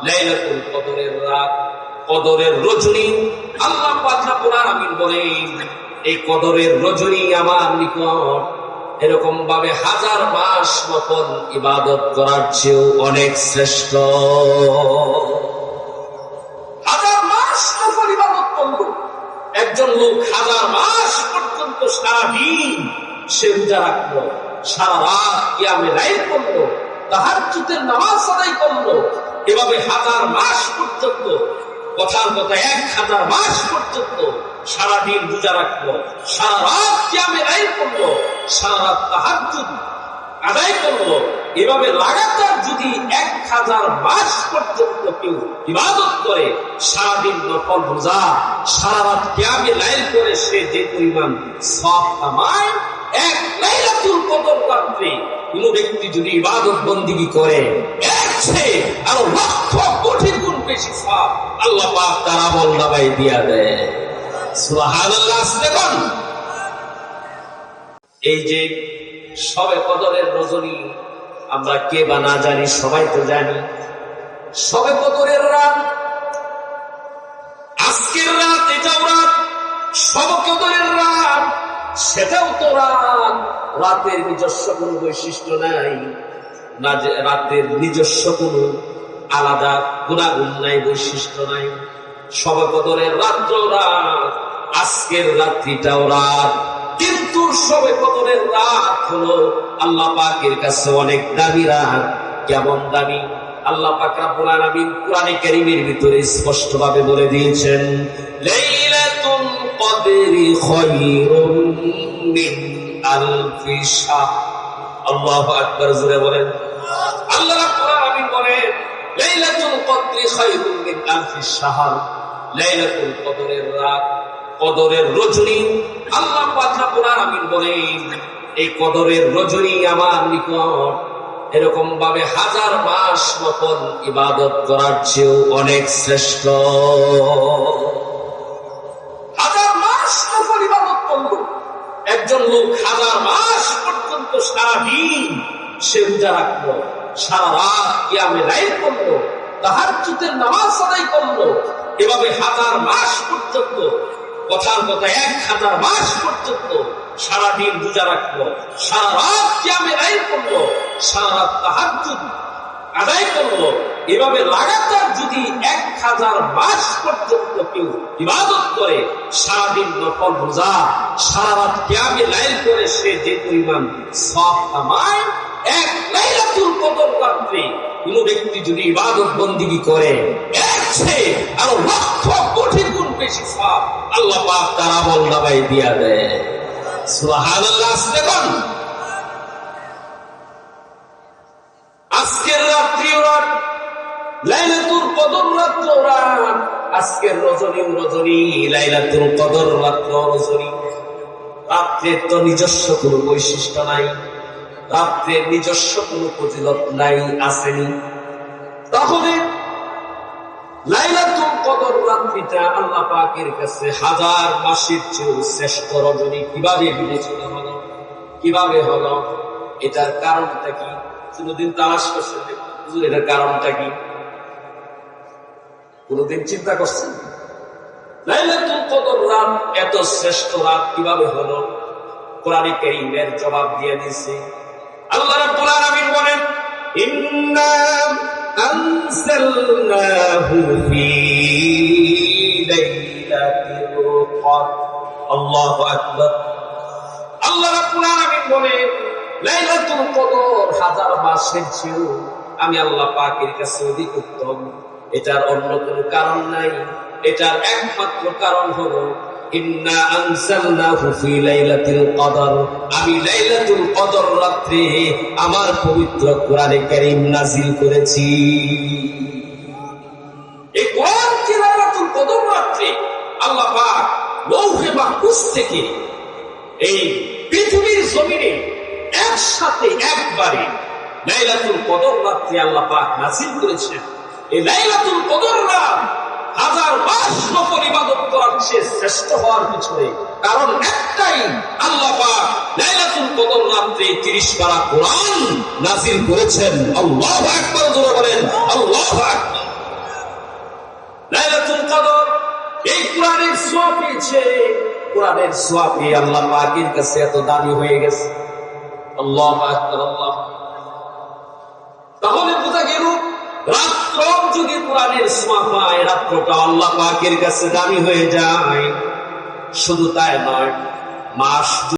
লাইলাতুল কদরের রাত, কদরের রজনী। আল্লাহ পাক রব্বুল আলামিন বলেন, এই কদরের রজনী আমার নিকট এরকম ভাবে হাজার মাস নফল ইবাদত করার চেয়েও অনেক শ্রেষ্ঠ। হাজার মাস নফল ইবাদত করলো একজন লোক, হাজার মাস পর্যন্ত সারাদিন সে রোজা রাখলো, সারা রাত কিয়ামে লাইল করলো, তাহাজ্জুদের নামাজ আদায় করলো, এভাবে হাজার মাস পর্যন্ত, কথার কথা 1000 মাস পর্যন্ত সারাদিন রোজা রাখলো, সারা রাত কিয়ামে লাইল করলো, সারা রাত তাহাজ্জুদ আদায় করলো। এভাবে লাগাতার যদি 1000 মাস পর্যন্ত কেউ ইবাদত করে, সারাদিন নফল রোজা, সারা রাত কিয়ামে লাইল করে, সে যে পরিমাণ সওয়াব কামায়, এক লাইলাতুল কদর রাত্রে কোন ব্যক্তি যদি ইবাদত বন্দেগী করে, এর চেয়ে আরো লক্ষ কোটি গুণ বেশি সওয়াব আল্লাহ পাক তার আমলনামায় দিয়া দেয়। সুবহানাল্লাহ। দেখুন, এই যে শবে কদরের রজনী, আমরা কে বা না জানি, সবাই তো জানি। শবে কদরের রাত, আজকের রাত, এটাও রাত। শবে কদরের রাত, সেটাও তো রাত। রাতের নিজস্ব কোনো বৈশিষ্ট্য নাই, না যে রাতের নিজস্ব কোনো আলাদা গুণাগুণ নাই, বৈশিষ্ট্য নাই। শবে কদরের রাত্র রাত, আজকের রাত্রিটাও রাত। কিন্তু শবে কদরের রাত হলো আল্লাহ পাকের কাছে অনেক দামি রাত। কেমন দামি? আল্লাহ পাক রব্বুল আলামিন কোরআনে কারীমের ভিতরে স্পষ্ট ভাবে বলে দিয়েছেন, লাইলাতুল কদরি খায়রুম মিন আলফি শাহর। আল্লাহু আকবার, জোরে বলেন। আল্লাহ রাব্বুল আলামিন বলেন, লাইলাতুল কদরি খায়রুম মিন আলফি শাহর। লাইলাতুল কদরের রাত, কদরের রজনী। আল্লাহ পাক রব্বুল আলামিন বলেন, এই কদরের রজনী আমার নিকট এরকম ভাবে হাজার মাস নফল ইবাদত করার চেয়েও অনেক শ্রেষ্ঠ। হাজার মাস নফল ইবাদত করলো একজন লোক, হাজার মাস পর্যন্ত সারাদিন সে রোজা রাখলো, সারা রাত কিয়ামে লাইল করলো, তাহাজ্জুদের নামাজ আদায় করলো, এভাবে হাজার মাস পর্যন্ত, কথার কথা 1000 মাস পর্যন্ত সারাদিন রোজা রাখলো, সারা রাত কিয়ামে লাইল করলো, সারা রাত তাহাজ্জুদ আদায় করলো। এভাবে লাগাতার যদি 1000 মাস পর্যন্ত কেউ ইবাদত করে, সারাদিন নফল রোজা, সারা রাত কিয়ামে লাইল করে, সে যে পরিমাণ সওয়াব কামায়, এক লাইলাতুল কদর রাত্রে কোন ব্যক্তি যদি ইবাদত বন্দেগী করে, এর চেয়ে আরো লক্ষ কোটি গুণ বেশি সওয়াব আল্লাহ পাক তার আমলনামায় দিয়া দেয়। সুবহানাল্লাহ। দেখুন, আজকের রাত্রিও রাত, লাইলাতুল কদর রাত্র রাত, আজকের রজনীও রজনী, লাইলাতুল কদর রাত্র রজনী। রাত্রের তো নিজস্ব কোনো বৈশিষ্ট্য নাই, রাত্রের নিজস্ব কোনো ফজিলত নাই, আসেনি। তাহলে লাইলাতুল কদর রাত্রিটা আল্লাহ পাকের কাছে হাজার মাসের চেয়েও শ্রেষ্ঠ রজনী কিভাবে বিবেচিত হলো, কিভাবে হলো? এটার কারণটা কি? কোনদিন তালাশ করছেন এটার কারণটা কি? কোনদিন চিন্তা করছেন লাইলাতুল কদর রাত এত শ্রেষ্ঠ রাত কিভাবে হলো? কোরআনে কারীমের জবাব দিয়ে দিয়েছে। আল্লাহ রাব্বুল আলামিন বলেন, ইন্না আনসালনাহু ফি লাইলাতিল কদর। আল্লাহু আকবার। আল্লাহ রাব্বুল আলামিন বলেন, লাইলাতুল কদর হাজার মাসের চেয়েও আমি আল্লাহ পাকের কাছে অধিক উত্তম। এটার অন্য কোনো কারণ নাই, এটার একমাত্র কারণ হলো ইন্না আনসালনাহু ফি লাইলাতিল কদর। আমি লাইলাতুল কদর রাত্রে আমার পবিত্র কোরআনে কারীম নাযিল করেছি। এই কোরআন কি লাইলাতুল কদর রাত্রে আল্লাহ পাক লৌহে মাহফুজ থেকে এই পৃথিবীর জমিনে একসাথে একবারে লাইলাতুল কদর রাত্রে আল্লাহ পাক নাযিল করেছেন। এই লাইলাতুল কদর রাত হাজার মাস নফল ইবাদত করার চেয়ে শ্রেষ্ঠ হওয়ার পিছনে কারণ একটাই, আল্লাহ পাক লাইলাতুল কদর রাতে 30 পারা কোরআন নাযিল করেছেন। আল্লাহু আকবার, জোরে বলেন আল্লাহু আকবার। লাইলাতুল কদর এই কোরআনের সওয়াব পেয়েছে, কোরআনের সওয়াব পেয়ে আল্লাহ পাকের কাছে এত দামি হয়ে গেছে। আল্লাহু আকবার, আল্লাহ। তাহলে বোঝা গেল রাত্র যদি কোরআনের সওয়াব পায়, রাত্রটা আল্লাহ পাকের কাছে দামি হয়ে যায়। শুধু তাই নয়, মাস